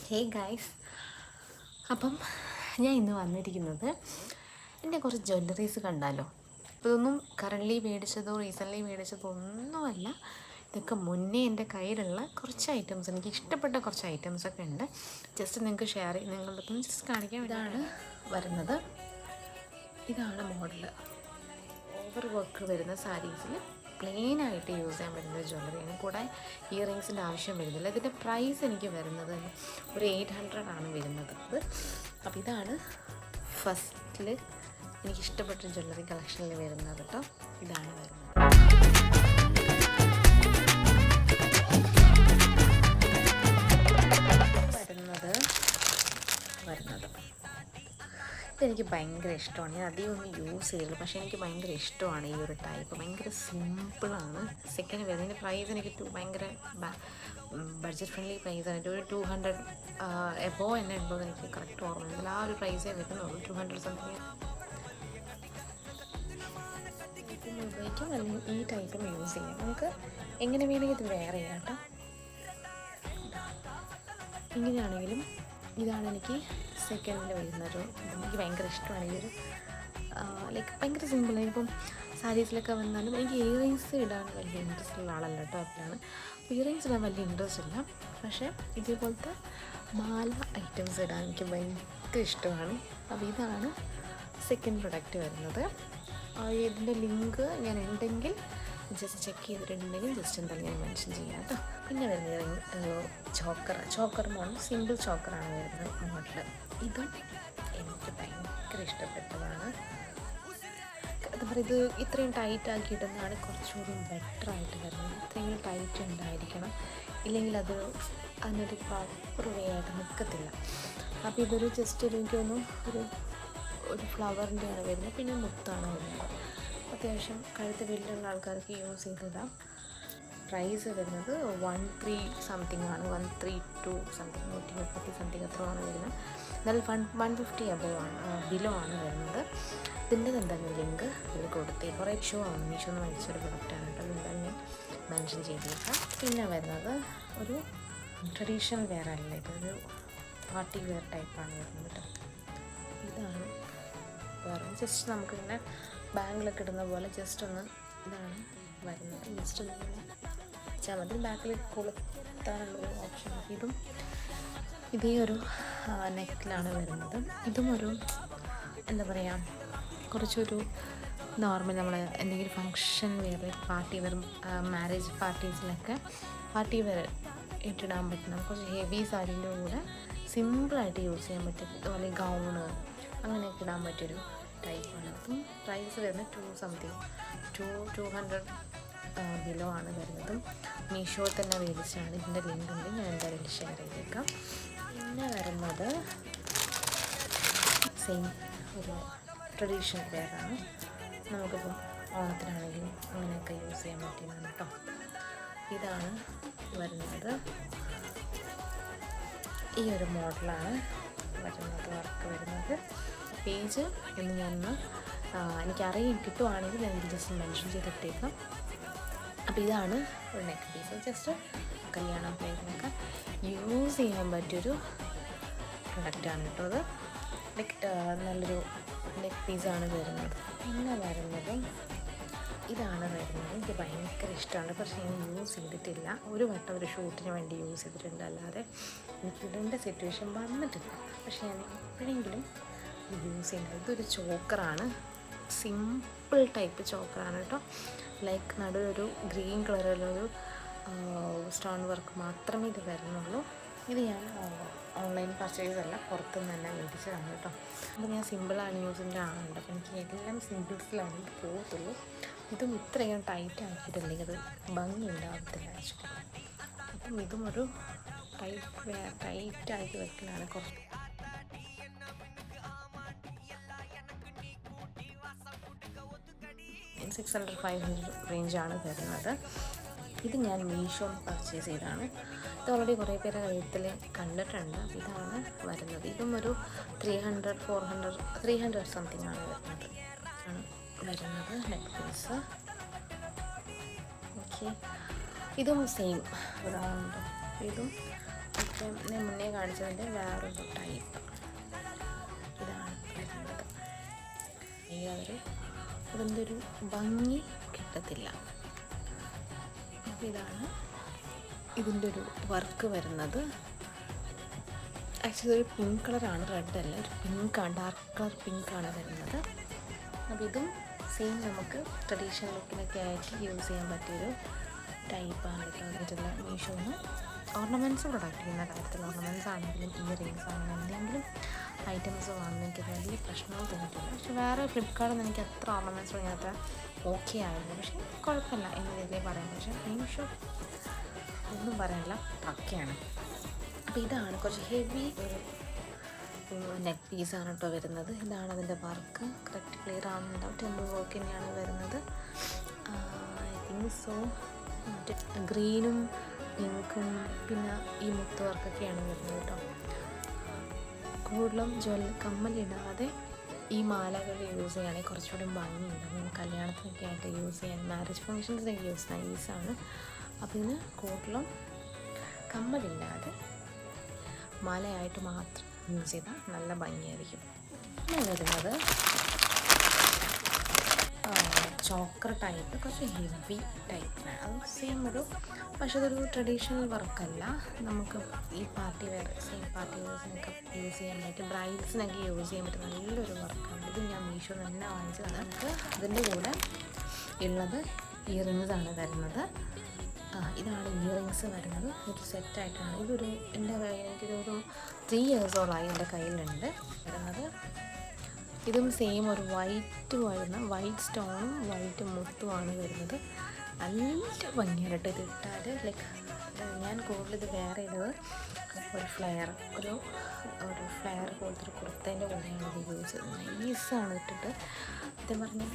Hey guys, അപ്പം ഞാൻ ഇന്ന് വന്നിരിക്കുന്നത് എൻ്റെ കുറച്ച് ജ്വല്ലറീസ് കണ്ടാലോ. ഇതൊന്നും കറൻ്റ്ലി മേടിച്ചതോ റീസെൻ്റ്ലി മേടിച്ചതോ ഒന്നുമല്ല. ഇതൊക്കെ മുന്നേ എൻ്റെ കയ്യിലുള്ള കുറച്ച് ഐറ്റംസ്, എനിക്ക് ഇഷ്ടപ്പെട്ട കുറച്ച് ഐറ്റംസൊക്കെ ഉണ്ട്. ജസ്റ്റ് നിങ്ങൾക്ക് ഷെയർ ചെയ്ത് നിങ്ങളൊപ്പം ജസ്റ്റ് കാണിക്കാൻ. ഇതാണ് വരുന്നത്, ഇതാണ് മോഡൽ. ഓവർ വർക്ക് വരുന്ന സാരീസിൽ പ്ലെയിനായിട്ട് യൂസ് ചെയ്യാൻ പറ്റുന്ന ജ്വല്ലറിയാണ്. കൂടെ ഇയറിങ്സിൻ്റെ ആവശ്യം വരുന്നില്ല. ഇതിൻ്റെ പ്രൈസ് എനിക്ക് വരുന്നത് ഒരു 800 ആണ് വരുന്നത്. അപ്പോൾ ഇതാണ് ഫസ്റ്റിൽ എനിക്കിഷ്ടപ്പെട്ട ജ്വല്ലറി കളക്ഷനിൽ വരുന്നത് കേട്ടോ. ഇതാണ് വരുന്നത് ഇതെനിക്ക് ഭയങ്കര ഇഷ്ടമാണ്. ഞാൻ അധികം ഒന്നും യൂസ് ചെയ്തില്ല, പക്ഷേ എനിക്ക് ഭയങ്കര ഇഷ്ടമാണ് ഈ ഒരു ടൈപ്പ്. ഭയങ്കര സിമ്പിളാണ്. സെക്കൻഡ് വരുന്നതിൻ്റെ പ്രൈസ് എനിക്ക് ഭയങ്കര ബഡ്ജറ്റ് ഫ്രണ്ട്ലി പ്രൈസാണ്. ഒരു 200 എബോ എന്നെ ഉണ്ടോ എന്ന് എനിക്ക് കറക്റ്റ് ഓർമ്മയുണ്ട്. ആ ഒരു പ്രൈസേ വരുന്നുള്ളൂ, 200 സംതിങ്. ഉപയോഗിക്കാം, അല്ലെങ്കിൽ ഈ ടൈപ്പും യൂസ് ചെയ്യാം. നമുക്ക് എങ്ങനെ വേണമെങ്കിൽ ഇത് വെയർ ചെയ്യാം കേട്ടോ. ഇങ്ങനെയാണെങ്കിലും ഇതാണ് എനിക്ക് സെക്കൻഡിൽ വരുന്നൊരു. എനിക്ക് ഭയങ്കര ഇഷ്ടമാണ് ഈ ഒരു ലൈക്ക് ഭയങ്കര സിമ്പിളാണ്. ഇപ്പം സാരീസിലൊക്കെ വന്നാലും എനിക്ക് ഇയറിങ്സ് ഇടാൻ വലിയ ഇൻട്രസ്റ്റ് ഉള്ള ആളല്ല കേട്ടോ. അപ്പോഴാണ് ഇയറിങ്സ് ഇടാൻ വലിയ ഇൻട്രസ്റ്റ് ഇല്ല, പക്ഷേ ഇതേപോലത്തെ മാല ഐറ്റംസ് ഇടാൻ എനിക്ക് ഭയങ്കര ഇഷ്ടമാണ്. അപ്പോൾ ഇതാണ് സെക്കൻഡ് പ്രൊഡക്റ്റ് വരുന്നത്. ഇതിൻ്റെ ലിങ്ക് ഞാൻ ഉണ്ടെങ്കിൽ ജസ്റ്റ് ചെക്ക് ചെയ്തിട്ടുണ്ടെങ്കിൽ ജസ്റ്റ് എന്തായാലും ഞാൻ മെൻഷൻ ചെയ്യാം കേട്ടോ. പിന്നെ വരുന്നത് ചോക്കർ മോഡൽ, സിമ്പിൾ ചോക്കറാണ് വരുന്നത് മോഡൽ. ഇതും എനിക്ക് ഭയങ്കര ഇഷ്ടപ്പെട്ടതാണ്. എന്താ പറയുക, ഇത് ഇത്രയും ടൈറ്റ് ആക്കിയിടുന്നതാണ് കുറച്ചുകൂടി ബെറ്റർ ആയിട്ട് വരുന്നത്. ഇത്രയും ടൈറ്റ് ഉണ്ടായിരിക്കണം, ഇല്ലെങ്കിൽ അതിനൊരു പ്രോപ്പർ വേ ആയിട്ട് നിൽക്കത്തില്ല. അപ്പോൾ ഇതൊരു ജസ്റ്റ് എനിക്കൊന്നും ഒരു ഫ്ലവറിൻ്റെയാണ് വരുന്നത്. പിന്നെ മുത്താണ് വരുന്നത്. അത്യാവശ്യം കഴുത്ത് വലിയുള്ള ആൾക്കാർക്ക് യൂസ് ചെയ്തിടാം. പ്രൈസ് വരുന്നത് 130 സംതിങ് ആണ്, 132 സംതിങ്, 130 സംതിങ് അത്രയാണ് വരുന്നത്. എന്നാലും 150 ബിലോ ആണ് വരുന്നത്. ഇതിൻ്റെ എന്തായാലും ലിങ്ക് ഇതിൽ കൊടുത്തേ. കുറേ മീഷോ എന്ന് മേടിച്ചൊരു പ്രൊഡക്റ്റാണ് കേട്ടോ. എന്തായാലും ഞാൻ മെൻഷൻ ചെയ്തേക്കാം. പിന്നെ വരുന്നത് ഒരു ട്രഡീഷണൽ വെയർ അല്ല, ഇതൊരു പാർട്ടി വെയർ ടൈപ്പാണ് വരുന്നത് കേട്ടോ. ഇതാണ് വേറെ, ജസ്റ്റ് നമുക്കിങ്ങനെ ബാങ്കിലൊക്കെ ഇടുന്ന പോലെ ജസ്റ്റ് ഒന്ന് ഇതാണ് വരുന്നത്. ജസ്റ്റ് ഒന്ന് വെച്ചാൽ മതി. ബാക്കിൽ കൊളുത്താനുള്ളൊരു ഓപ്ഷൻ. ഇതും ഇതേ ഒരു നെക്കിലാണ് വരുന്നത്. ഇതും ഒരു എന്താ പറയുക, കുറച്ചൊരു നോർമൽ നമ്മൾ എന്തെങ്കിലും function wear, party wear, marriage പാർട്ടീസിലൊക്കെ പാർട്ടി വെയർ ഇട്ടിടാൻ പറ്റുന്ന കുറച്ച് ഹെവി സാരീൻ്റെ കൂടെ സിമ്പിളായിട്ട് യൂസ് ചെയ്യാൻ പറ്റും. അതുപോലെ ഗൗണ് അങ്ങനെയൊക്കെ ഇടാൻ പറ്റിയൊരു ടൈപ്പാണ്. അതും പ്രൈസ് വരുന്നത് 200 ബിലോ ആണ് വരുന്നതും. മീഷോ തന്നെ മേടിച്ചാണ്. ഇതിൻ്റെ ലിങ്ക് ഉണ്ട്, ഞാൻ എന്തായാലും ഷെയർ ചെയ്തേക്കാം. പിന്നെ വരുന്നത് സെയിം ഒരു ട്രഡീഷണൽ വെയറാണ്. നമുക്കിപ്പം ഓണത്തിനാണെങ്കിലും അങ്ങനെയൊക്കെ യൂസ് ചെയ്യാൻ പറ്റിയതാണ് കേട്ടോ. ഇതാണ് വരുന്നത്, ഈ ഒരു മോഡലാണ് വരുന്നത്, വർക്ക് വരുന്നത്. പേജ് എന്ന് ഞാനൊന്ന് എനിക്കറിയാൻ കിട്ടുവാണെങ്കിൽ ഞാൻ ജസ്റ്റ് മെൻഷൻ ചെയ്തിട്ടേക്കാം. അപ്പോൾ ഇതാണ് ഒരു നെക്ക് പീസ്. ജസ്റ്റ് കല്യാണം പേരിനൊക്കെ യൂസ് ചെയ്യാൻ പറ്റിയൊരു പ്രൊഡക്റ്റാണ് കേട്ടോ. അത് നല്ലൊരു നെക്ക് പീസാണ് വരുന്നത്. പിന്നെ വരുന്നത് ഇതാണ് വരുന്നത്. എനിക്ക് ഭയങ്കര ഇഷ്ടമാണ്, പക്ഷേ ഞാൻ യൂസ് ചെയ്തിട്ടില്ല. ഒരു വട്ടം ഒരു ഷൂട്ടിന് വേണ്ടി യൂസ് ചെയ്തിട്ടുണ്ട്, അല്ലാതെ എനിക്ക് ഇടേണ്ട സിറ്റുവേഷൻ വന്നിട്ടില്ല. പക്ഷേ ഞാൻ എപ്പോഴെങ്കിലും യൂസ് ചെയ്യുന്നത്. ഇതൊരു ചോക്കറാണ്, സിമ്പിൾ ടൈപ്പ് ചോക്കറാണ് കേട്ടോ. ലൈക്ക് നടുവൊരു ഗ്രീൻ കളറിലൊരു സ്റ്റോൺ വർക്ക് മാത്രമേ ഇത് വരുന്നുള്ളൂ. ഇത് ഞാൻ ഓൺലൈൻ പർച്ചേസ് അല്ല, പുറത്തുനിന്ന് തന്നെ മേടിച്ചതാണ് കേട്ടോ. അപ്പോൾ ഞാൻ സിമ്പിളാണ് യൂസിൻ്റെ ആളുണ്ട്. അപ്പോൾ എനിക്ക് എല്ലാം സിമ്പിൾസിലാണ് പോകത്തുള്ളൂ. ഇതും ഇത്രയും ടൈറ്റ് ആക്കിയിട്ടില്ലെങ്കിൽ അത് ഭംഗി ഉണ്ടാകത്തില്ല ആക്ച്വലി. അപ്പം ഇതും ഒരു ടൈറ്റാക്കി വെക്കലാണ് കുറച്ച്. 600-500 റേഞ്ചാണ് വരുന്നത്. ഇത് ഞാൻ മീഷോ പർച്ചേസ് ചെയ്തതാണ്. ഇത് ഓൾറെഡി കുറേ പേരെ കഴുത്തിൽ കണ്ടിട്ടുണ്ട്. ഇതാണ് വരുന്നത്. ഇതും ഒരു 300-400 സംതിങ് ആണ് വരുന്നത് നെക്ക് പീസ്. ഓക്കെ, ഇതും സെയിം റൗണ്ട്. ഇതും ഞാൻ മുന്നേ കാണിച്ചതിൻ്റെ വേറൊരു ടൈപ്പ് ഇതാണ് വരുന്നത്. അതിൻ്റെ ഒരു ഭംഗി കിട്ടത്തില്ല. അപ്പോൾ ഇതാണ് ഇതിൻ്റെ ഒരു വർക്ക് വരുന്നത്. ആക്ച്വലി ഒരു പിങ്ക് കളറാണ്, റെഡ് അല്ല, ഒരു പിങ്കാണ്, ഡാർക്ക് കളർ പിങ്കാണ് വരുന്നത്. അപ്പോൾ ഇതും സെയിം നമുക്ക് ട്രഡീഷണൽ ലുക്കിനൊക്കെ ആയിട്ട് യൂസ് ചെയ്യാൻ പറ്റിയൊരു ടൈപ്പാണ് കേട്ടോ. ഇതിലുള്ള മീഷോന്ന് ഓർണമെൻറ്റ്സ് പ്രൊഡക്റ്റ് ചെയ്യുന്ന കാര്യത്തിൽ, ഓർണമെൻറ്റ്സ് ആണെങ്കിലും ഇയറിങ്സ് ആണെങ്കിലും എന്തെങ്കിലും ഐറ്റംസ് വാങ്ങുന്ന എനിക്ക് വലിയ പ്രശ്നങ്ങൾ തോന്നിയിട്ടില്ല. പക്ഷെ വേറെ ഫ്ലിപ്കാർട്ടിൽ നിന്ന് എനിക്ക് അത്ര ഓർണമെൻറ്റ്സ് വാങ്ങിയാൽ ഓക്കെ ആയിരുന്നു. പക്ഷേ കുഴപ്പമില്ല എന്ന രീതിയിൽ പറയാം. പക്ഷേ മീഷോ ഒന്നും പറയാനില്ല, പക്കയാണ്. അപ്പോൾ ഇതാണ് കുറച്ച് ഹെവി ഒരു നെക്ക് പീസാണ് കേട്ടോ വരുന്നത്. ഇതാണ് അതിൻ്റെ വർക്ക്. കറക്റ്റ് ക്ലിയർ ആവുന്നുണ്ടാവും. ടെമ്പിൾ വർക്ക് തന്നെയാണ് വരുന്നത്. ഐ തിങ്ക് സോ ഗ്രീനും പിങ്കും പിന്നെ ഈ മുത്ത് വർക്കൊക്കെയാണ് വരുന്നത് കേട്ടോ. കൂടുതലും കമ്മലിടാതെ ഈ മാലകൾ യൂസ് ചെയ്യുകയാണെങ്കിൽ കുറച്ചുകൂടി ഭംഗിയുണ്ടാവും. കല്യാണത്തിനൊക്കെ ആയിട്ട് യൂസ് ചെയ്യാൻ, മാരേജ് ഫങ്ഷൻസിനൊക്കെ യൂസ് ചെയ്യാൻ നൈസാണ്. അപ്പോൾ ഇതിന് കൂടുതലും കമ്മലില്ലാതെ മാലയായിട്ട് മാത്രം യൂസ് ചെയ്താൽ നല്ല ഭംഗിയായിരിക്കും. പിന്നെ വരുന്നത് ചോക്കർ ടൈപ്പ്, കുറച്ച് ഹെവി ടൈപ്പാണ്. അത് സെയിം പക്ഷെ അതൊരു ട്രഡീഷണൽ വർക്കല്ല. നമുക്ക് ഈ പാർട്ടി വെയർ, സെയിം പാർട്ടി വെയർസിനൊക്കെ യൂസ് ചെയ്യാൻ പറ്റും, ബ്രൈഡ്സിനൊക്കെ യൂസ് ചെയ്യാൻ പറ്റും നല്ലൊരു വർക്കാണ്. ഇത് ഞാൻ മീഷോ തന്നെ വാങ്ങിച്ചതാണ്. നമുക്ക് ഇതിൻ്റെ കൂടെ ഉള്ളത് ഇയറിങ്സാണ് വരുന്നത്. ഇതാണ് ഇയറിങ്സ് വരുന്നത്. ഒരു സെറ്റായിട്ടാണ്. ഇതൊരു എൻ്റെ കയ്യിൽ എനിക്കിതൊരു 3 ഇയേഴ്സോളായി എൻ്റെ കയ്യിലുണ്ട് വരുന്നത്. ഇതും സെയിം ഒരു വൈറ്റ് സ്റ്റോണും വൈറ്റ് മുത്തുമാണ് വരുന്നത്. നല്ല ഭംഗിയായിട്ട് ഇത് ഇട്ടാൽ. ലൈക്ക് ഞാൻ കൂടുതൽ ഇത് വെയർ ചെയ്തത് ഒരു ഫ്ലെയർ പോലത്തെ ഒരു കുർത്തേൻ്റെ കൂടെയാണ് ഇത് യൂസ് ചെയ്തത്. നൈസാണ് ഇട്ടിട്ട്. ഇത് പറഞ്ഞാൽ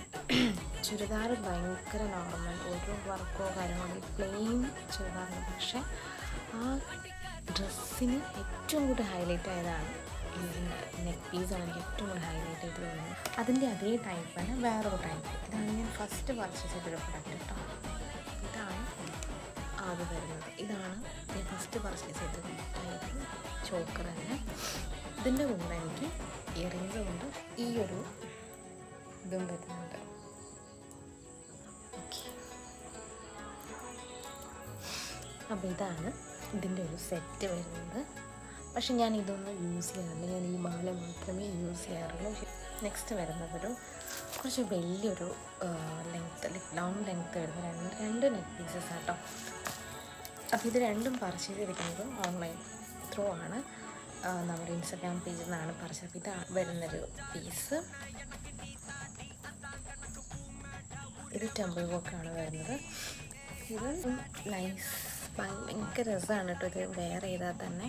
ചുരിദാർ ഭയങ്കര നോർമൽ, ഒരു വർക്കോ കാര്യങ്ങളോ, പ്ലെയിൻ ചുരിദാറാണ്. പക്ഷേ ആ ഡ്രസ്സിന് ഏറ്റവും കൂടുതൽ ഹൈലൈറ്റ് ആയതാണ് ഈ നെക്ക് പീസാണ് എനിക്ക് ഏറ്റവും കൂടുതൽ ഹൈലൈറ്റ് ആയിട്ട് തോന്നുന്നത്. അതിൻ്റെ അതേ ടൈപ്പാണ് വേറൊരു ടൈപ്പ്. ഇതാണ് ഞാൻ ഫസ്റ്റ് പർച്ചേസ് ചെയ്തൊരു പ്രൊഡക്റ്റ് കേട്ടോ. ഇതാണ് ആദ്യം വരുന്നത്. ഇതാണ് ഞാൻ ഫസ്റ്റ് പർച്ചേസ് ചെയ്തത് ടൈപ്പ് ചോക്കർ തന്നെ. ഇതിൻ്റെ കൂടെ എനിക്ക് ഇയറിങ്സ് കൊണ്ട് ഈ ഒരു ഇതും വരുന്നുണ്ട്. ഓക്കെ, അപ്പോൾ ഇതാണ് ഇതിൻ്റെ ഒരു സെറ്റ് വരുന്നത്. പക്ഷെ ഞാൻ ഇതൊന്നും യൂസ് ചെയ്യാറില്ല, ഞാൻ ഈ മാല മാത്രമേ യൂസ് ചെയ്യാറുള്ളൂ. നെക്സ്റ്റ് വരുന്നതൊരു കുറച്ച് വലിയൊരു ലോങ് ലെങ്ത്ത് വരുന്ന രണ്ട് നെക്ക് പീസസ് ആട്ടോ. അപ്പോൾ ഇത് രണ്ടും പർച്ചേസ് ചെയ്തിരിക്കുന്നത് ഓൺലൈൻ ത്രൂ ആണ്. നമ്മുടെ ഇൻസ്റ്റാഗ്രാം പേജിൽ നിന്നാണ് പർച്ചേസ്. അപ്പോൾ ഇതാണ് വരുന്നൊരു പീസ്. ഇത് ടെമ്പിൾ വർക്കാണ് വരുന്നത്. ഇത് നൈസ്, ഭയങ്കര രസമാണ് കേട്ടോ. ഇത് വെയർ ചെയ്താൽ തന്നെ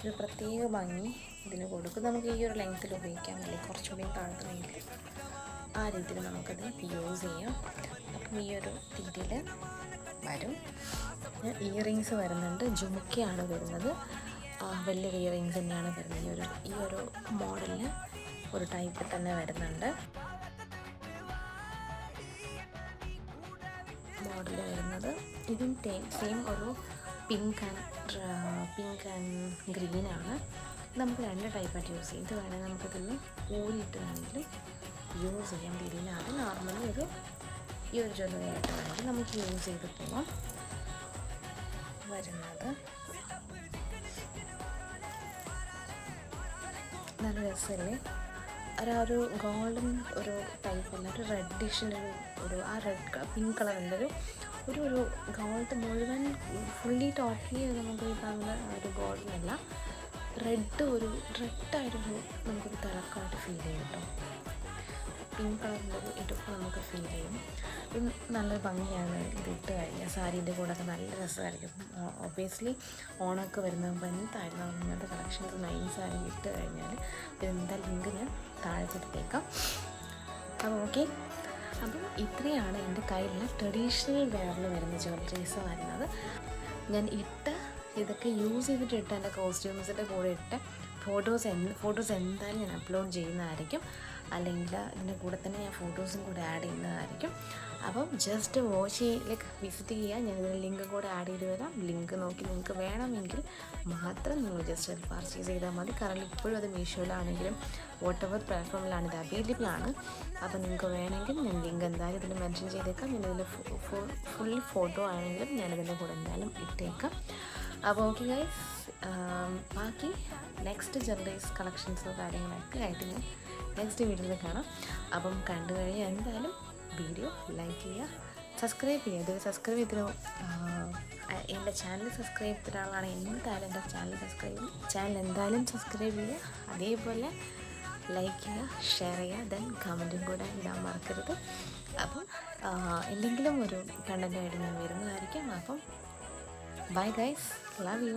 ഒരു പ്രത്യേക ഭംഗി ഇതിന് കൊടുക്കും. നമുക്ക് ഈ ഒരു ലെങ്ത്തിൽ ഉപയോഗിക്കാൻ വേണ്ടി കുറച്ചുകൂടി താഴ്ത്തണമെങ്കിൽ ആ രീതിയിൽ നമുക്കത് യൂസ് ചെയ്യാം. അപ്പം ഈ ഒരു രീതിയിൽ വരും. ഇയറിങ്സ് വരുന്നുണ്ട്. ജുമുക്കയാണ് വരുന്നത്. വലിയൊരു ഇയറിങ്സ് തന്നെയാണ് വരുന്നത്. ഈ ഒരു മോഡലിന് ഒരു ടൈപ്പ് തന്നെ വരുന്നുണ്ട്. മോഡൽ വരുന്നത് ഇതും സെയിം ഒരു പിങ്ക് ആൻഡ് ഗ്രീനാണ്. നമുക്ക് രണ്ട് ടൈപ്പായിട്ട് യൂസ് ചെയ്യും. ഇത് വേണമെങ്കിൽ നമുക്കിതിൽ ഊരിയിട്ട് വേണമെങ്കിൽ യൂസ് ചെയ്യാൻ ഇതില്ലാതെ നോർമലി ഈ ഒരു ജ്വല്ലറിയായിട്ട് വേണമെങ്കിൽ നമുക്ക് യൂസ് ചെയ്ത് പോവാം. വരുന്നത് നല്ല രസമല്ലേ? ഒരു ഗോൾഡൻ ഒരു ടൈപ്പല്ല, ഒരു റെഡിഷിൻ്റെ ആ പിങ്ക് കളറിൻ്റെ ഒരു ഗോൾഡ് മുഴുവൻ ഫുള്ളി ടോട്ടലി നമുക്ക് ഈ പറഞ്ഞ ഒരു ഗോൾഡൻ അല്ല, റെഡായിട്ടൊരു നമുക്കൊരു തിളക്കമായിട്ട് ഫീൽ ചെയ്യും കേട്ടോ. പിങ്ക് കളറിൻ്റെ ഒരു ഇടുപ്പ് നമുക്ക് ഫീൽ ചെയ്യും. ഇത് നല്ല ഭംഗിയാണ്. ഇത് ഇട്ട് കഴിഞ്ഞാൽ സാരീൻ്റെ കൂടെ ഒക്കെ നല്ല രസമായിരിക്കും. ഒബ്വിയസ്ലി ഓണമൊക്കെ വരുമ്പോൾ എന്തായിരുന്നു ഇങ്ങനത്തെ കളക്ഷൻസ് നൈസായി ഇട്ട് കഴിഞ്ഞാൽ ഇതിൻ്റെ ലിങ്ക് ഞാൻ താഴെ കൊടുത്തേക്കാം. അപ്പോൾ ഓക്കെ, അപ്പം ഇത്രയാണ് എൻ്റെ കയ്യിലുള്ള ട്രഡീഷണൽ വെയറിൽ വരുന്ന ജ്വല്ലറീസ് വരുന്നത്. ഞാൻ ഇതൊക്കെ യൂസ് ചെയ്തിട്ട് ഇട്ട എൻ്റെ കോസ്റ്റ്യൂംസിൻ്റെ കൂടെ ഇട്ട ഫോട്ടോസ് എന്തായാലും ഞാൻ അപ്ലോഡ് ചെയ്യുന്നതായിരിക്കും. അല്ലെങ്കിൽ ഇതിൻ്റെ കൂടെ തന്നെ ഞാൻ ഫോട്ടോസും കൂടെ ആഡ് ചെയ്യുന്നതായിരിക്കും. അപ്പം ജസ്റ്റ് വാച്ച് ലൈക്ക് വിസിറ്റ് ചെയ്യുക. ഞാനിതിന് ലിങ്ക് കൂടെ ആഡ് ചെയ്ത് തരാം. ലിങ്ക് നോക്കി നിങ്ങൾക്ക് വേണമെങ്കിൽ മാത്രം നിങ്ങൾ ജസ്റ്റ് അത് പർച്ചേസ് ചെയ്താൽ മതി. കാരണം ഇപ്പോഴും അത് മീഷോയിലാണെങ്കിലും വാട്ടെവർ പ്ലാറ്റ്ഫോമിലാണ് ഇത് അവൈലബിൾ ആണ്. അപ്പോൾ നിങ്ങൾക്ക് വേണമെങ്കിൽ ഞാൻ ലിങ്ക് എന്തായാലും ഇതിൽ മെൻഷൻ ചെയ്തേക്കാം. ഞാനിതിൽ ഫുൾ ഫോട്ടോ ആണെങ്കിലും ഞാനിതിൻ്റെ കൂടെ എന്തായാലും ഇട്ടേക്കാം. അപ്പോൾ ഓക്കെ ഗൈസ്, ബാക്കി നെക്സ്റ്റ് ജനറേസ് കളക്ഷൻസോ കാര്യങ്ങളൊക്കെ ആയിട്ട് ഞാൻ നെക്സ്റ്റ് വീഡിയോയിൽ കാണാം. അപ്പം കണ്ടു കഴിഞ്ഞാൽ എന്തായാലും വീഡിയോ ലൈക്ക് ചെയ്യുക, സബ്സ്ക്രൈബ് ചെയ്യുക. ഇത് സബ്സ്ക്രൈബ് ചെയ്തിട്ട് എൻ്റെ ചാനൽ സബ്സ്ക്രൈബ് ചെയ്ത ഒരാളാണ് എന്തായാലും എൻ്റെ ചാനൽ എന്തായാലും സബ്സ്ക്രൈബ് ചെയ്യുക. അതേപോലെ ലൈക്ക് ചെയ്യുക, ഷെയർ ചെയ്യുക, ദെൻ കമൻറ്റും കൂടെ ഇടാൻ മറക്കരുത്. അപ്പം എന്തെങ്കിലും ഒരു കണ്ടൻറ്റായിട്ട് ഞാൻ വരുന്നതായിരിക്കും. അപ്പം ബൈ ഗൈസ്, ലവ് യു.